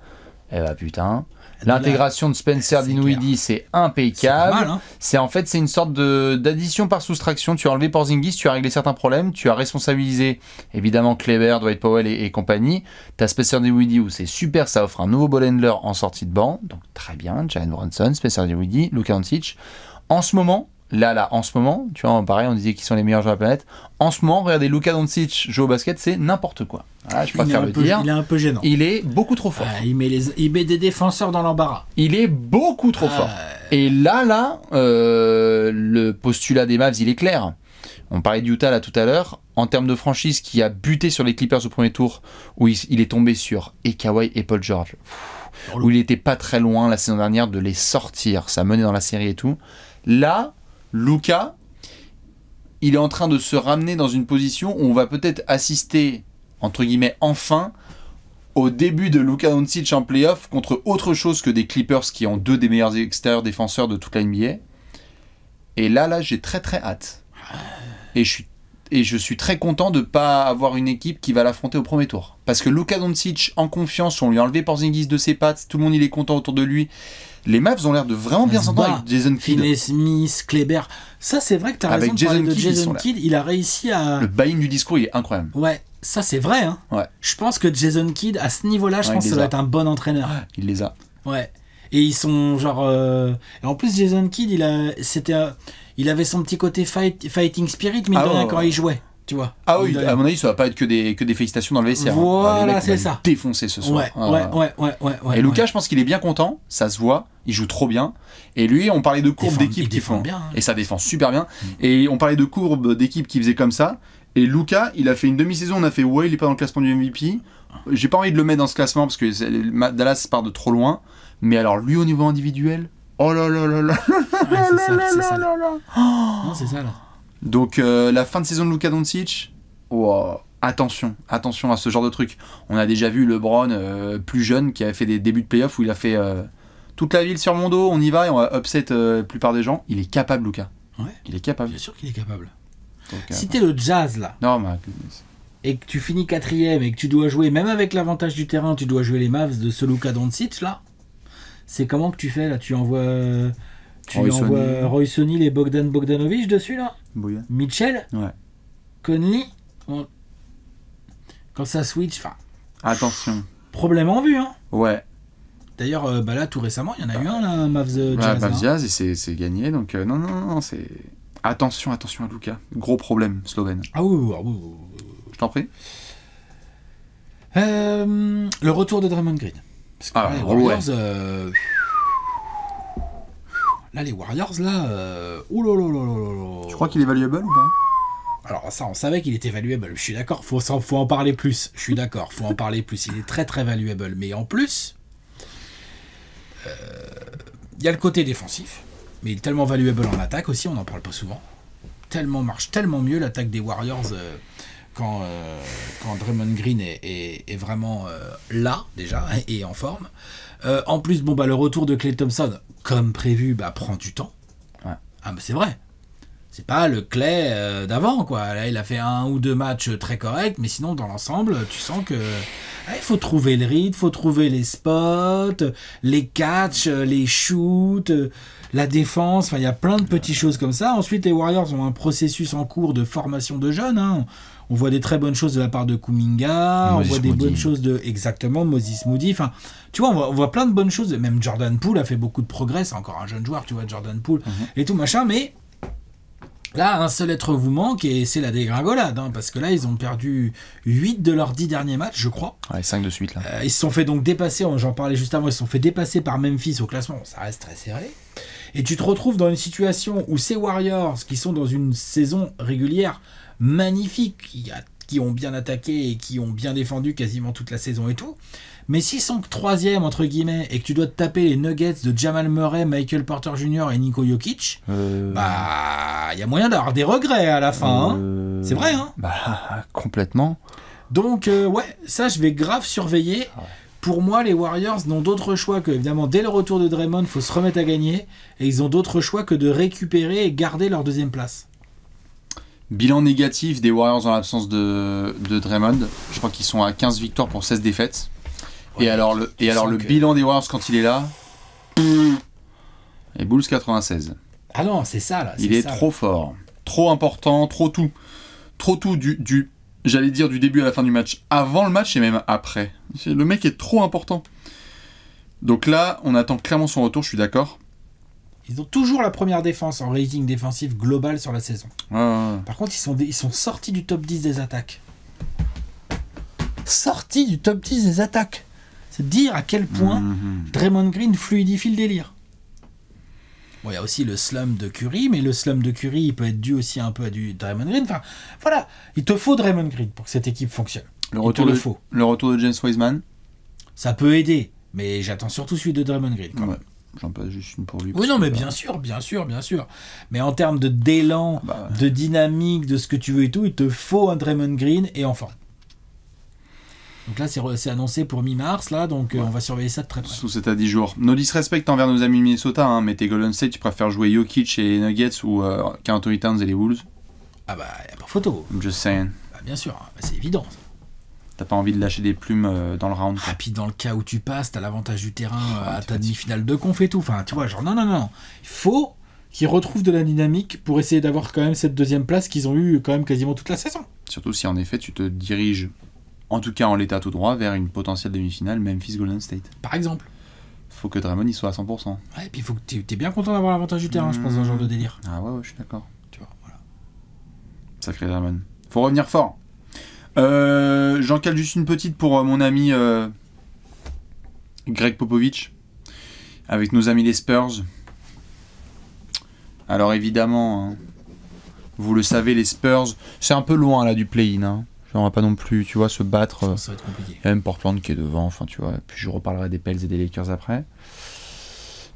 eh bah putain... L'intégration de Spencer Dinwiddie, c'est impeccable. C'est pas mal, hein. C'est une sorte d'addition par soustraction. Tu as enlevé Porzingis, tu as réglé certains problèmes, tu as responsabilisé évidemment Kleber, Dwight Powell et compagnie. Tu as Spencer Dinwiddie où c'est super, ça offre un nouveau ball handler en sortie de banc. Donc très bien, Jalen Brunson, Spencer Dinwiddie, Luka Doncic. En ce moment, en ce moment, tu vois, pareil, on disait qu'ils sont les meilleurs joueurs de la planète. En ce moment, regardez Luka Doncic jouer au basket, c'est n'importe quoi. Voilà, je préfère le dire. Il est un peu gênant. Il est beaucoup trop fort. Il met des défenseurs dans l'embarras. Il est beaucoup trop fort. Et là, le postulat des Mavs, il est clair. On parlait d'Utah là tout à l'heure. En termes de franchise qui a buté sur les Clippers au premier tour, où il est tombé sur et Kawhi et Paul George, où il était pas très loin la saison dernière de les sortir. Ça menait dans la série et tout. Là, Luka, il est en train de se ramener dans une position où on va peut-être assister, entre guillemets, enfin, au début de Luka Doncic en playoff contre autre chose que des Clippers qui ont 2 des meilleurs extérieurs défenseurs de toute la NBA. Et là, j'ai très très hâte. Et je suis très content de ne pas avoir une équipe qui va l'affronter au premier tour. Parce que Luka Doncic, en confiance, on lui a enlevé Porzingis de ses pattes, tout le monde il est content autour de lui. Les Mavs ont l'air de vraiment bien s'entendre avec Jason Kidd. Finney Smith, Kleber. Ça, c'est vrai que tu as raison de parler de Jason Kidd. Il a réussi à... Le buy-in du discours, il est incroyable. Ouais, ça c'est vrai. Hein. Ouais. Je pense que Jason Kidd, à ce niveau-là, je pense que ça doit être un bon entraîneur. Il les a. Ouais. Et ils sont genre... Et en plus, Jason Kidd, il avait son petit côté fighting spirit, mais quand il jouait. Tu vois. Ah oui, à mon avis, ça va pas être que des félicitations dans le vestiaire. Voilà, c'est ça. Défoncer ce soir. Ouais. Et Lucas, je pense qu'il est bien content, ça se voit, il joue trop bien. Et lui, on parlait de courbes d'équipe qui font bien, hein. Et ça défend super bien. Et on parlait de courbes d'équipe qui faisaient comme ça. Et Lucas, il a fait une demi-saison, on a fait il est pas dans le classement du MVP. J'ai pas envie de le mettre dans ce classement parce que Dallas part de trop loin. Mais alors lui au niveau individuel, oh là là là là c'est ça. Non, c'est ça là. Donc la fin de saison de Luka Doncic, attention à ce genre de truc. On a déjà vu LeBron plus jeune qui avait fait des débuts de playoff où il a fait toute la ville sur mon dos, on y va et on va upset la plupart des gens. Il est capable, Luka. Ouais. Il est capable. Bien sûr qu'il est capable. Donc, si t'es le Jazz là, et que tu finis 4ème et que tu dois jouer, même avec l'avantage du terrain, tu dois jouer les Mavs de ce Luka Doncic là, c'est comment que tu fais là? Tu envoies Royce O'Neal et Bogdan Bogdanovic dessus là? Bouya. Mitchell? Ouais. Conley? Quand ça switch, attention. Problème en vue, hein? Ouais. D'ailleurs, là, tout récemment, il y en a eu un, là, Mavs Jazz. Mavs Jazz, et c'est gagné, donc non, c'est... Attention à Luka. Gros problème, slovène. Ah oui. Je t'en prie. Le retour de Draymond Green. Parce que les Warriors... Là, les Warriors, là... Tu crois qu'il est valuable ou pas? Alors ça, on savait qu'il était valuable. Je suis d'accord, faut en parler plus. Je suis d'accord, faut en parler plus. Il est très très valuable. Mais en plus, il y a le côté défensif. Mais il est tellement valuable en attaque aussi, on n'en parle pas souvent. Marche tellement mieux l'attaque des Warriors quand Draymond Green est vraiment là, déjà, et en forme. En plus, le retour de Klay Thompson, comme prévu, prend du temps. Ouais. Ah, mais c'est vrai. C'est pas le Klay d'avant, quoi. Là, il a fait 1 ou 2 matchs très corrects, mais sinon, dans l'ensemble, tu sens que il faut trouver le rythme, il faut trouver les spots, les catchs, les shoots, la défense. Enfin, il y a plein de petites choses comme ça. Ensuite, les Warriors ont un processus en cours de formation de jeunes. Hein. On voit des très bonnes choses de la part de Kuminga, on voit des bonnes choses de Moses Moody. Enfin, tu vois, on voit plein de bonnes choses. Même Jordan Poole a fait beaucoup de progrès. C'est encore un jeune joueur, tu vois, Jordan Poole et tout machin, mais là, un seul être vous manque et c'est la dégringolade, hein, parce que là, ils ont perdu 8 de leurs 10 derniers matchs, je crois. Ouais, 5 de suite, là. Ils se sont fait donc dépasser, j'en parlais juste avant, ils se sont fait dépasser par Memphis au classement, ça reste très serré. Et tu te retrouves dans une situation où ces Warriors, qui sont dans une saison régulière magnifique, qui ont bien attaqué et qui ont bien défendu quasiment toute la saison et tout, mais s'ils sont que 3e, entre guillemets, et que tu dois te taper les Nuggets de Jamal Murray, Michael Porter Jr. et Niko Jokic, il y a moyen d'avoir des regrets à la fin. Hein. C'est vrai, hein? Complètement. Donc, ça, je vais grave surveiller. Pour moi, les Warriors n'ont d'autre choix que, évidemment, dès le retour de Draymond, il faut se remettre à gagner, et ils ont d'autre choix que de récupérer et garder leur 2e place. Bilan négatif des Warriors en l'absence de Draymond. Je crois qu'ils sont à 15 victoires pour 16 défaites. Ouais, et alors le bilan des Warriors quand il est là, et Bulls 96. Ah non, c'est ça là. Il est trop fort, trop important, trop tout du j'allais dire du début à la fin du match, avant le match et même après. Le mec est trop important. Donc là, on attend clairement son retour, je suis d'accord. Ils ont toujours la première défense en rating défensif global sur la saison. Par contre, ils sont sortis du top 10 des attaques. Sortis du top 10 des attaques. C'est dire à quel point Draymond Green fluidifie le délire. Bon, il y a aussi le slump de Curry, mais le slump de Curry, il peut être dû aussi un peu à du Draymond Green. Enfin, voilà, il te faut Draymond Green pour que cette équipe fonctionne. Le retour de James Wiseman. Ça peut aider, mais j'attends surtout celui de Draymond Green. Quand même. J'en passe juste une pour lui. Oui, non, mais bien sûr. Mais en termes d'élan, de dynamique, de ce que tu veux et tout, il te faut un Draymond Green et en forme. Donc là, c'est annoncé pour mi-mars, là, donc on va surveiller ça de très près. Sous 7 à 10 jours. No disrespect envers nos amis Minnesota, hein, mais tes Golden State, tu préfères jouer Jokic et les Nuggets ou Karl Anthony Towns et les Wolves? Ah bah, y a pas photo. I'm just saying. Bah, bien sûr, c'est évident. T'as pas envie de lâcher des plumes dans le round. Ah, puis dans le cas où tu passes, t'as l'avantage du terrain à ta demi-finale de conf et tout. Enfin, tu vois, genre, non. Il faut qu'ils retrouvent de la dynamique pour essayer d'avoir quand même cette 2e place qu'ils ont eu quand même quasiment toute la saison. Surtout si en effet tu te diriges, en tout cas en l'état tout droit, vers une potentielle demi-finale Memphis Golden State. Par exemple. faut que Draymond il soit à 100%. Ouais, et puis il faut que t'es bien content d'avoir l'avantage du terrain, je pense, dans ce genre de délire. Ah ouais, je suis d'accord. Tu vois, voilà. Sacré Draymond. Faut revenir fort. J'en cale juste une petite pour mon ami Greg Popovich, avec nos amis les Spurs. Alors évidemment, hein, vous le savez, les Spurs, c'est un peu loin là du play-in. Hein. On va pas non plus, tu vois, se battre. Ça va être compliqué. Il y a même Portland qui est devant, enfin tu vois. Puis je reparlerai des Pels et des Lakers après.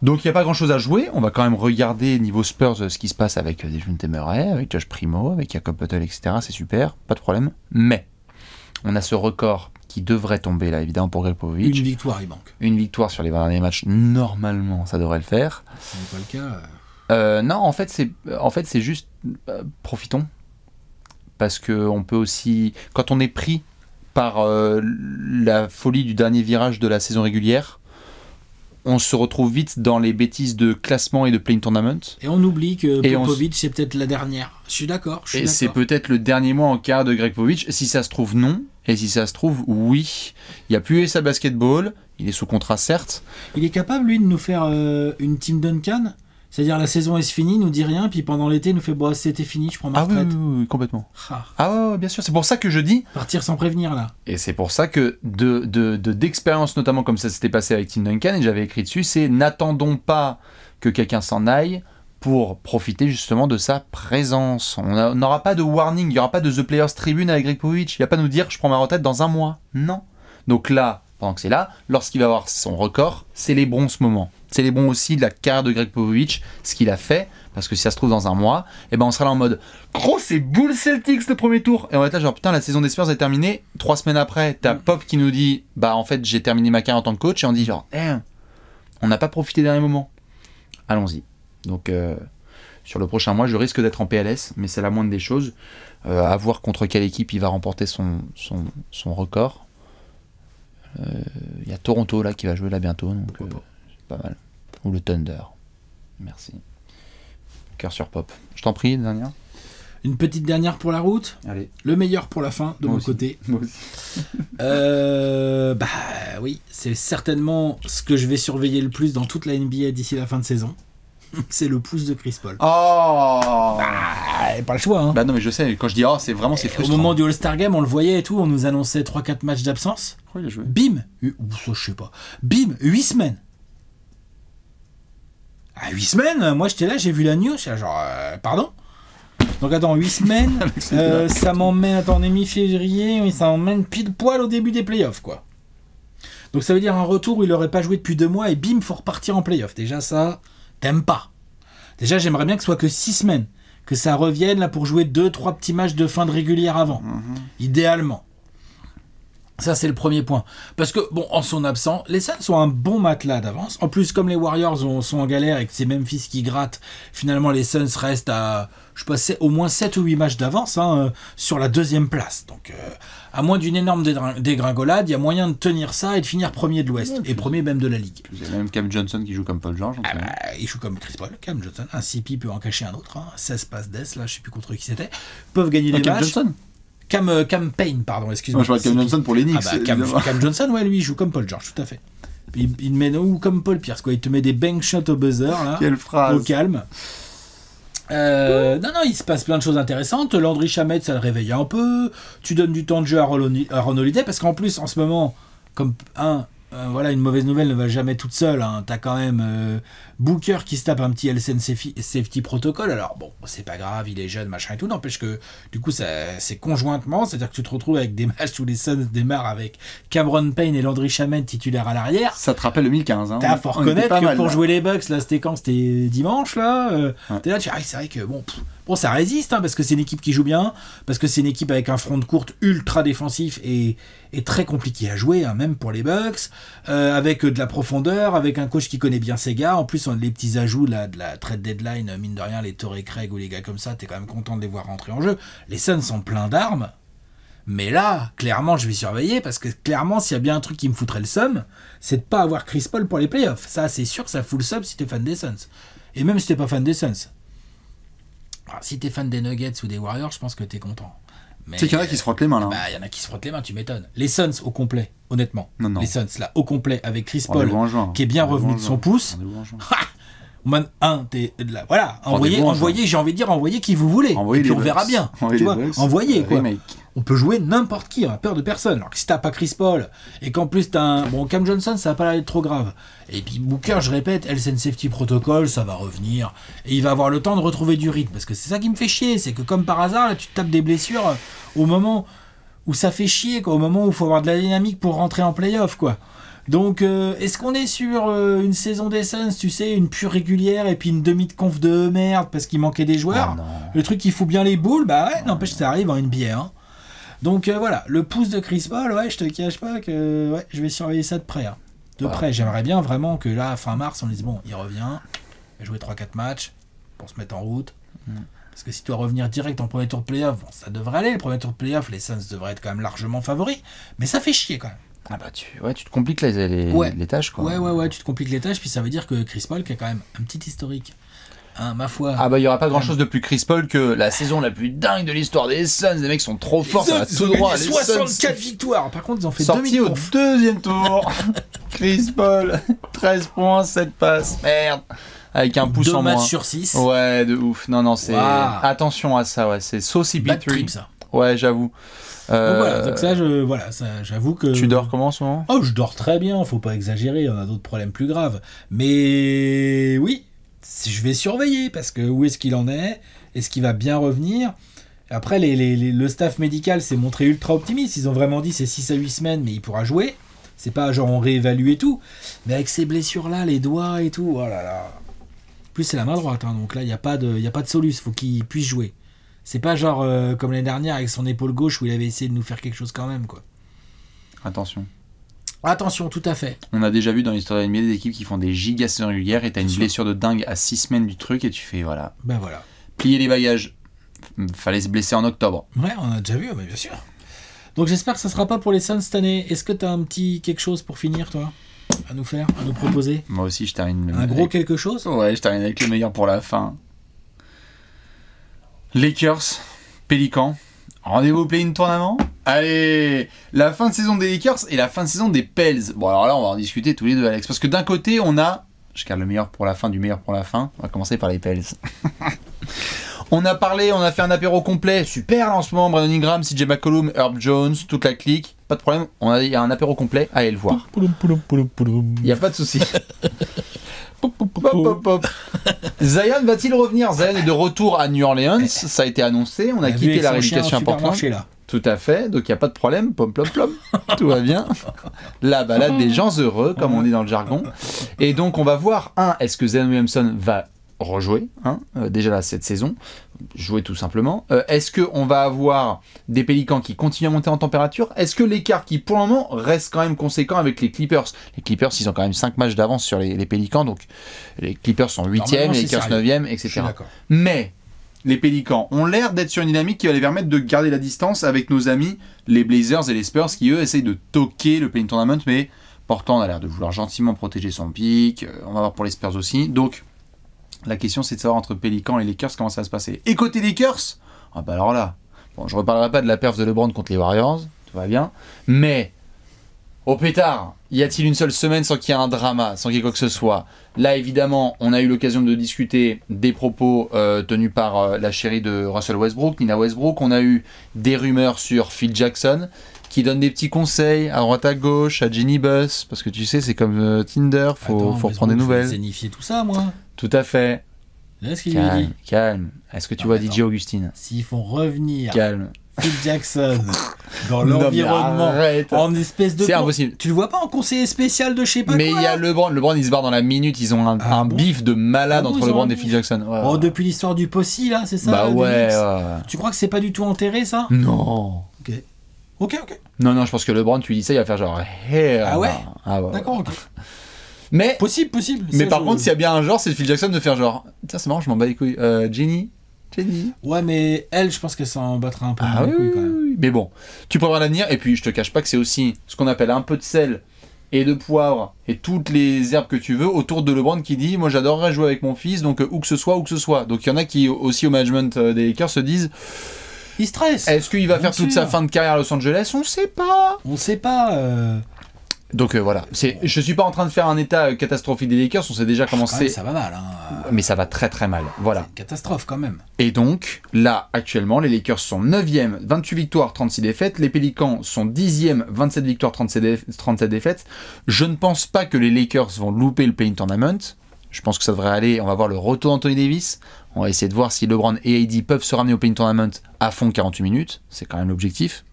Donc il n'y a pas grand chose à jouer. On va quand même regarder niveau Spurs ce qui se passe avec Dejounte Murray, avec Josh Primo, avec Jakob Poeltl, etc. C'est super, pas de problème. Mais on a ce record qui devrait tomber là, évidemment, pour Greg Popovich. Une victoire, il manque. Une victoire sur les 20 derniers matchs, normalement, ça devrait le faire. Ce n'est pas le cas. Non, en fait, c'est juste profitons. Parce qu'on peut aussi, quand on est pris par la folie du dernier virage de la saison régulière, on se retrouve vite dans les bêtises de classement et de play-in tournament. Et on oublie que Popovich, c'est peut-être la dernière. Je suis d'accord. Et c'est peut-être le dernier mois en carrière de Greg Popovich. Si ça se trouve, non. Et si ça se trouve, oui. Il n'y a plus USA Basketball. Il est sous contrat, certes. Il est capable, lui, de nous faire une Team Duncan. C'est-à-dire la saison est finie, il nous dit rien, puis pendant l'été, il nous fait bon, c'était fini, je prends ma retraite. Oui, complètement. Ah ouais, bien sûr. C'est pour ça que je dis. Partir sans prévenir, là. Et c'est pour ça que d'expérience, notamment comme ça s'était passé avec Tim Duncan, et j'avais écrit dessus, c'est n'attendons pas que quelqu'un s'en aille pour profiter justement de sa présence. On n'aura pas de warning, il n'y aura pas de The Players Tribune avec Greg Popovich. Il ne va pas nous dire je prends ma retraite dans un mois. Non. Donc là, pendant que c'est là, lorsqu'il va avoir son record, célébrons ce moment. Célébrons aussi de la carrière de Greg Popovich, ce qu'il a fait, parce que si ça se trouve dans un mois, eh ben on sera là en mode gros, c'est Bulls Celtics le premier tour. Et on va être là genre putain, la saison des Spurs est terminée. 3 semaines après, t'as Pop qui nous dit bah en fait j'ai terminé ma carrière en tant que coach, et on dit genre on n'a pas profité des derniers moments. Allons-y. Donc sur le prochain mois, je risque d'être en PLS, mais c'est la moindre des choses. À voir contre quelle équipe il va remporter son record. Il y a Toronto là qui va jouer là bientôt, donc c'est pas mal. Ou le Thunder. Merci. Cœur sur Pop. Je t'en prie, dernière. Une petite dernière pour la route. Allez. Le meilleur pour la fin, de Moi mon aussi. côté. Moi aussi. Oui, c'est certainement ce que je vais surveiller le plus dans toute la NBA d'ici la fin de saison. C'est le pouce de Chris Paul. Oh Pas le choix, hein. Bah non mais je sais, quand je dis c'est vraiment c'est Au frustrant. moment du All-Star Game, on le voyait et tout, on nous annonçait 3-4 matchs d'absence. Pourquoi il a joué Bim, ça je sais pas. Bim, 8 semaines. 8 semaines, moi j'étais là, j'ai vu la news, j'étais là, genre, pardon. Donc attends, 8 semaines, ça m'emmène, attends, on est mi-février, ça m'emmène pile poil au début des playoffs, quoi. Donc ça veut dire un retour où il aurait pas joué depuis 2 mois et bim, faut repartir en playoffs. Déjà ça, t'aimes pas. Déjà j'aimerais bien que ce soit que 6 semaines, que ça revienne là pour jouer 2-3 petits matchs de fin de régulière avant, idéalement. Ça, c'est le premier point. Parce que, bon, en son absence, les Suns ont un bon matelas d'avance. En plus, comme les Warriors sont en galère et que c'est Memphis qui gratte, finalement, les Suns restent à, je sais pas, au moins 7 ou 8 matchs d'avance sur la 2e place. Donc, à moins d'une énorme dégringolade, il y a moyen de tenir ça et de finir premier de l'Ouest. Et premier même de la Ligue. Vous avez même Cam Johnson qui joue comme Paul George. Il joue comme Chris Paul, Cam Johnson. Un CP peut en cacher un autre. 16 passes d'Est, là, je sais plus contre qui c'était. Peuvent gagner des Cam matchs. Johnson Cam Payne, pardon, excuse-moi. Moi, je vois Cam Johnson pour les Knicks. Cam Johnson, ouais, lui, il joue comme Paul George, tout à fait. Il met ou comme Paul Pierce, quoi. Il te met des bank shots au buzzer, là. Quelle phrase. Au calme. Non, il se passe plein de choses intéressantes. Landry Shamet, ça le réveille un peu. Tu donnes du temps de jeu à Ron Holiday, parce qu'en plus, en ce moment, comme voilà, une mauvaise nouvelle ne va jamais toute seule. T'as quand même Booker qui se tape un petit LCN safety protocol. Alors bon, c'est pas grave, il est jeune, machin et tout. N'empêche que du coup, c'est conjointement, c'est-à-dire que tu te retrouves avec des matchs où les Suns démarrent avec Cameron Payne et Landry Shamet titulaires à l'arrière. Ça te rappelle 2015. Hein. Faut reconnaître que pour jouer les Bucks, là, c'était quand? C'était dimanche, là. T'es là, tu dis, c'est vrai que bon, ça résiste, parce que c'est une équipe qui joue bien, parce que c'est une équipe avec un front de courte ultra défensif et très compliqué à jouer, même pour les Bucks, avec de la profondeur, avec un coach qui connaît bien ses gars. En plus, les petits ajouts là, de la trade deadline, mine de rien, les Torrey Craig ou les gars comme ça, t'es quand même content de les voir rentrer en jeu. Les Suns sont pleins d'armes, mais là, clairement, je vais surveiller, parce que clairement, s'il y a bien un truc qui me foutrait le seum, c'est de pas avoir Chris Paul pour les playoffs. Ça, c'est sûr, ça fout le seum si t'es fan des Suns. Et même si t'es pas fan des Suns. Alors, si t'es fan des Nuggets ou des Warriors, je pense que t'es content. Mais Tu sais qu'il y en a qui se frottent les mains là. il y en a qui se frottent les mains, tu m'étonnes. Les Suns au complet, honnêtement. Non. Les Suns là au complet avec Chris Paul Rendez-vous en juin. qui est bien revenu de son pouce. Rendez-vous en juin. Voilà, Rendez-vous en envoyez, j'ai envie de dire, envoyez qui vous voulez. Envoyez et puis les on verra Bucks. bien. Envoyez Tu les vois, Bucks. envoyez quoi. Remake. On peut jouer n'importe qui, on a peur de personne. Alors que si t'as pas Chris Paul, et qu'en plus t'as un... Bon, Cam Johnson, ça va pas l'air d'être trop grave. Et puis Booker, je répète, Health and Safety Protocol, ça va revenir. Et il va avoir le temps de retrouver du rythme. Parce que c'est ça qui me fait chier, c'est que comme par hasard, là, tu te tapes des blessures au moment où ça fait chier, quoi. Au moment où il faut avoir de la dynamique pour rentrer en playoff, quoi. Donc, est-ce qu'on est sur une saison des Suns, tu sais, une pure régulière et puis une demi de conf de merde parce qu'il manquait des joueurs? Non. Le truc qui fout bien les boules, bah ouais, n'empêche que ça arrive en NBA, hein. Donc voilà, le pouce de Chris Paul, ouais, je te cache pas que ouais, je vais surveiller ça de près. Hein. De près, j'aimerais bien vraiment que là, fin mars, on dise bon, il revient, il va jouer 3-4 matchs pour se mettre en route. Parce que si tu dois revenir direct en premier tour de playoff, bon, ça devrait aller, le premier tour de playoff, les Suns devraient être quand même largement favoris, mais ça fait chier quand même. Ah bah tu te compliques les tâches quoi. Ouais, tu te compliques les tâches, puis ça veut dire que Chris Paul qui a quand même un petit historique. Hein, ma foi. Ah bah il y aura pas grand chose de plus Chris Paul que la saison la plus dingue de l'histoire des Suns. Les mecs sont trop forts, ça va tout droit. Les 64 Suns victoires. Par contre, ils ont fait sortis au deuxième tour. Chris Paul, 13 points, 7 passes. Merde. Avec un pouce 2 en moins. 2 matchs sur 6. Ouais, de ouf. Non, c'est Wow. attention à ça, ouais, c'est so Bad CP3. trip, ça. Ouais, j'avoue. Donc ça, j'avoue que... Tu dors comment en ce moment? Oh, je dors très bien, faut pas exagérer, on a d'autres problèmes plus graves. Mais oui, je vais surveiller, parce que où est-ce qu'il en est-ce qu'il va bien revenir? Après, le staff médical s'est montré ultra optimiste, ils ont vraiment dit c'est 6 à 8 semaines, mais il pourra jouer. C'est pas genre on réévalue et tout, mais avec ces blessures-là, les doigts et tout, oh là là. En plus, c'est la main droite, hein, donc là, il n'y a pas de soluce, faut qu'il puisse jouer. C'est pas genre comme l'année dernière avec son épaule gauche où il avait essayé de nous faire quelque chose quand même, quoi. Attention, tout à fait. On a déjà vu dans l'histoire de la NBA des équipes qui font des gigas saisons régulières et t'as une blessure de dingue à 6 semaines du truc et tu fais voilà. Ben voilà. Plier les bagages. Fallait se blesser en octobre. Ouais, on a déjà vu, mais bien sûr. Donc j'espère que ça sera pas pour les Suns cette année. Est-ce que t'as un petit quelque chose pour finir, toi, à nous faire, à nous proposer? Moi aussi, je termine. Un gros quelque chose? Ouais, je termine avec le meilleur pour la fin. Lakers, Pélicans. Rendez-vous au play-in tournament. Allez, la fin de saison des Lakers et la fin de saison des Pels. Bon, alors là, on va en discuter tous les deux, Alex. Parce que d'un côté, on a... Je garde le meilleur pour la fin, du meilleur pour la fin. On va commencer par les Pels. On a fait un apéro complet. Super, là, en ce moment. Brandon Ingram, CJ McCollum, Herb Jones, toute la clique. Pas de problème. Il y a un apéro complet. Allez le voir. Il n'y a pas de souci. Zion va-t-il revenir? Zion est de retour à New Orleans, ça a été annoncé, on a quitté la rééducation importante. Tout à fait, donc il n'y a pas de problème, plom, tout va bien. La balade des gens heureux, comme on dit dans le jargon. Et donc on va voir, est-ce que Zion Williamson va rejouer, déjà là cette saison, jouer tout simplement. Est-ce qu'on va avoir des Pélicans qui continuent à monter en température? Est-ce que l'écart qui pour le moment reste quand même conséquent avec les Clippers? Les Clippers, ils ont quand même 5 matchs d'avance sur les Pélicans, donc les Clippers sont 8e, les Lakers 9e, etc. Mais les Pélicans ont l'air d'être sur une dynamique qui va les permettre de garder la distance avec nos amis les Blazers et les Spurs qui eux essayent de toquer le play-in tournament, mais Portland a l'air de vouloir gentiment protéger son pic, on va voir pour les Spurs aussi, donc la question c'est de savoir entre Pélicans et Lakers comment ça va se passer. Et côté Lakers, bah alors là, bon, je reparlerai pas de la perf de LeBron contre les Warriors, tout va bien, mais au pétard, y a-t-il une seule semaine sans qu'il y ait un drama, sans qu'il y ait quoi que ce soit? Là évidemment, on a eu l'occasion de discuter des propos tenus par la chérie de Russell Westbrook, Nina Westbrook, on a eu des rumeurs sur Phil Jackson, qui donne des petits conseils à droite à gauche, à Jenny Buss, parce que tu sais, c'est comme Tinder, faut reprendre des nouvelles. Je vais zénifier tout ça, moi. Tout à fait. Là, ce qu'il lui dit. Calme. Est-ce que tu vois DJ Augustine? S'ils font revenir Calme. Phil Jackson dans l'environnement en espèce de... C'est impossible. Tu le vois pas en conseiller spécial de je sais pas mais quoi? Mais il y a LeBron, il se barre dans la minute, ils ont un bif de malade entre LeBron et Phil Jackson. Ouais. Depuis l'histoire du Possi, là, c'est ça? Bah ouais. Tu crois que c'est pas du tout enterré, ça? Non. Ok. Non, je pense que LeBron, tu lui dis ça, il va faire genre... Ah ouais? D'accord, ok. Mais, possible. Mais par contre, s'il y a bien un genre, c'est Phil Jackson de faire genre... Tiens, c'est marrant, je m'en bats les couilles. Jenny. Ouais, mais elle, je pense qu'elle s'en battra un peu les couilles quand même. Oui. Mais bon, tu prévois l'avenir, et puis je te cache pas que c'est aussi ce qu'on appelle un peu de sel et de poivre et toutes les herbes que tu veux autour de LeBron qui dit moi j'adorerais jouer avec mon fils, donc où que ce soit. Donc il y en a qui aussi au management des Lakers se disent Il stresse. Est-ce qu'il va faire toute sa fin de carrière à Los Angeles? On sait pas. On sait pas. Donc voilà, je suis pas en train de faire un état catastrophique des Lakers, on sait déjà comment c'est. Ça va mal, hein. Mais ça va très très mal, voilà. C'est une catastrophe quand même. Et donc, là, actuellement, les Lakers sont 9e, 28 victoires, 36 défaites. Les Pélicans sont 10e, 27 victoires, 37 défaites. Je ne pense pas que les Lakers vont louper le play-in tournament. Je pense que ça devrait aller. On va voir le retour d'Anthony Davis. On va essayer de voir si LeBron et AD peuvent se ramener au play-in tournament à fond 48 minutes. C'est quand même l'objectif.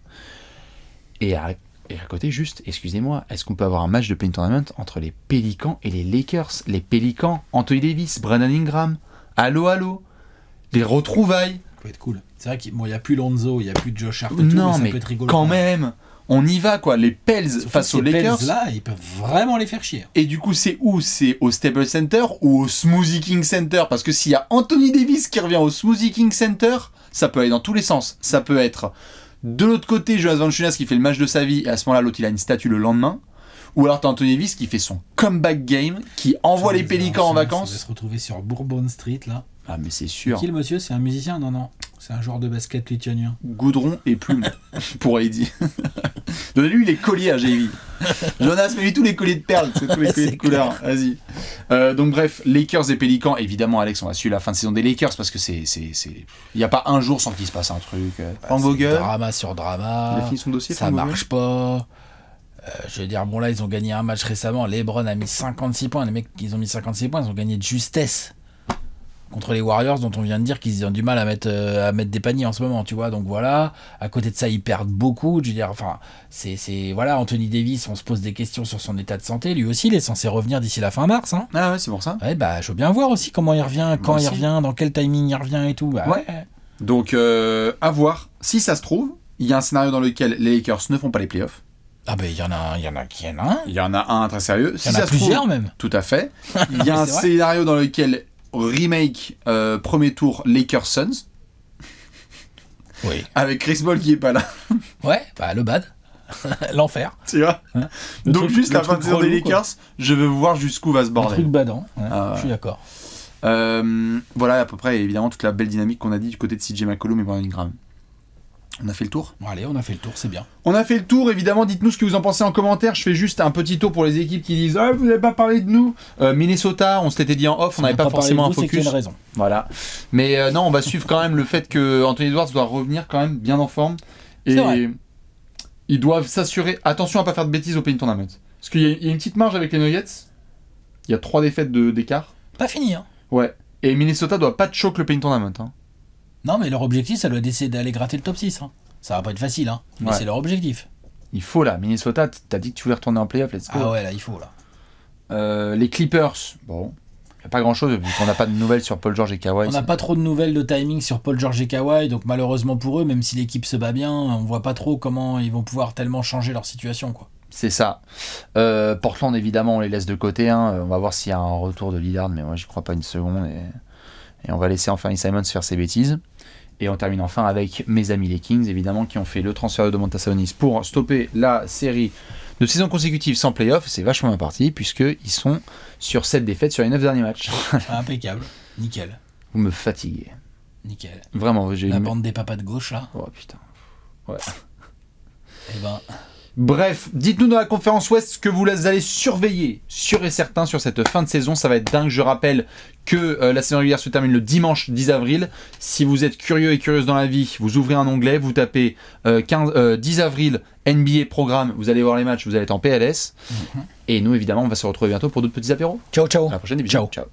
Et à côté, juste, excusez-moi, est-ce qu'on peut avoir un match de play-in tournament entre les Pélicans et les Lakers? Les Pélicans, Anthony Davis, Brandon Ingram, allô, les retrouvailles. Ça peut être cool. C'est vrai qu'il n'y a plus Lonzo, il n'y a plus Josh Hart et non, tout, mais ça mais peut être rigolo. quand même, on y va quoi. Les Pels face aux Lakers. Pels là, ils peuvent vraiment les faire chier. Et du coup, c'est où? C'est au Staples Center ou au Smoothie King Center? Parce que s'il y a Anthony Davis qui revient au Smoothie King Center, ça peut aller dans tous les sens. Ça peut être de l'autre côté, Jonas Valanciunas qui fait le match de sa vie, et à ce moment-là, l'autre il a une statue le lendemain. Ou alors t'as Anthony Davis qui fait son comeback game, qui envoie les Pélicans en vacances. On va se retrouver sur Bourbon Street là. Ah mais c'est sûr. Qui le monsieur? C'est un musicien? Non. C'est un joueur de basket lituanien. Goudron et plume pour Heidi. Donnez-lui les colliers à JV. Jonas, mets-lui tous les colliers de perles, tous les colliers de couleur. Vas-y. Donc bref, Lakers et Pélicans. Évidemment, Alex, on va suivre la fin de saison des Lakers parce que il n'y a pas un jour sans qu'il se passe un truc. Frank Vogel. Drama sur drama. Il a fini son dossier. Ça marche pas. Je veux dire, bon là, ils ont gagné un match récemment. LeBron a mis 56 points. Les mecs, ils ont mis 56 points. Ils ont gagné de justesse contre les Warriors, dont on vient de dire qu'ils ont du mal à mettre des paniers en ce moment, tu vois. Donc voilà. À côté de ça, ils perdent beaucoup. Je veux dire, enfin, voilà. Anthony Davis, on se pose des questions sur son état de santé. Lui aussi, il est censé revenir d'ici la fin mars. Hein. Ah ouais, c'est pour ça. Ouais, bah, je veux bien voir aussi comment il revient, quand il revient, dans quel timing il revient et tout. Bah, ouais. Donc, à voir. Si ça se trouve, il y a un scénario dans lequel les Lakers ne font pas les playoffs. Ah ben il y en a un. Il y en a un très sérieux. Il y en a plusieurs même. Tout à fait. Il y a un scénario dans lequel remake premier tour Lakers Suns. Oui. Avec Chris Paul qui est pas là. Ouais, bah le bad. L'enfer. Tu vois. Hein, donc juste la fin de saison des Lakers, je veux voir jusqu'où va ce bordel. Un truc badant. Ouais, je suis d'accord. Voilà à peu près évidemment toute la belle dynamique qu'on a dit du côté de CJ McCollum et Brandon Ingram. On a fait le tour. Allez, on a fait le tour, c'est bien. On a fait le tour, évidemment, dites-nous ce que vous en pensez en commentaire. Je fais juste un petit tour pour les équipes qui disent « Ah, vous n'avez pas parlé de nous ». Minnesota, on s'était dit en off, on n'avait pas forcément un focus. C'est qu'il y a une raison. Voilà. Mais non, on va suivre quand même le fait que Anthony Edwards doit revenir quand même bien en forme. Et ils doivent s'assurer, attention à pas faire de bêtises au play-in tournament. Parce qu'il y a une petite marge avec les Nuggets. Il y a 3 défaites d'écart. Pas fini, hein. Ouais. Et Minnesota doit pas choquer le play-in tournament, hein. Non, mais leur objectif, ça doit être d'aller gratter le top 6. Hein. Ça va pas être facile, hein. Mais c'est leur objectif. Il faut là. Minnesota, t'as dit que tu voulais retourner en playoff, let's go. Ah ouais, là, il faut là. Les Clippers, bon, il n'y a pas grand chose vu qu'on n'a pas de nouvelles sur Paul George et Kawhi. On n'a pas trop de nouvelles de timing sur Paul George et Kawhi, donc malheureusement pour eux, même si l'équipe se bat bien, on voit pas trop comment ils vont pouvoir tellement changer leur situation, quoi. C'est ça. Portland, évidemment, on les laisse de côté. Hein. On va voir s'il y a un retour de Lillard, mais moi, j'y crois pas une seconde. Et on va laisser enfin Simons faire ses bêtises. Et on termine enfin avec mes amis les Kings, évidemment, qui ont fait le transfert de Domantas Sabonis pour stopper la série de saisons consécutives sans playoff. C'est vachement bien parti, puisqu'ils sont sur 7 défaites sur les 9 derniers matchs. Impeccable. Nickel. Vous me fatiguez. Nickel. Vraiment, j'ai la bande des papas de gauche, là. Oh putain. Ouais. Eh ben... Bref, dites-nous dans la conférence Ouest ce que vous allez surveiller, sûr et certain, sur cette fin de saison. Ça va être dingue. Je rappelle que la saison régulière se termine le dimanche 10 avril. Si vous êtes curieux et curieuse dans la vie, vous ouvrez un onglet, vous tapez 10 avril NBA programme, vous allez voir les matchs, vous allez être en PLS. Et nous, évidemment, on va se retrouver bientôt pour d'autres petits apéros. Ciao, ciao. À la prochaine émission. Ciao.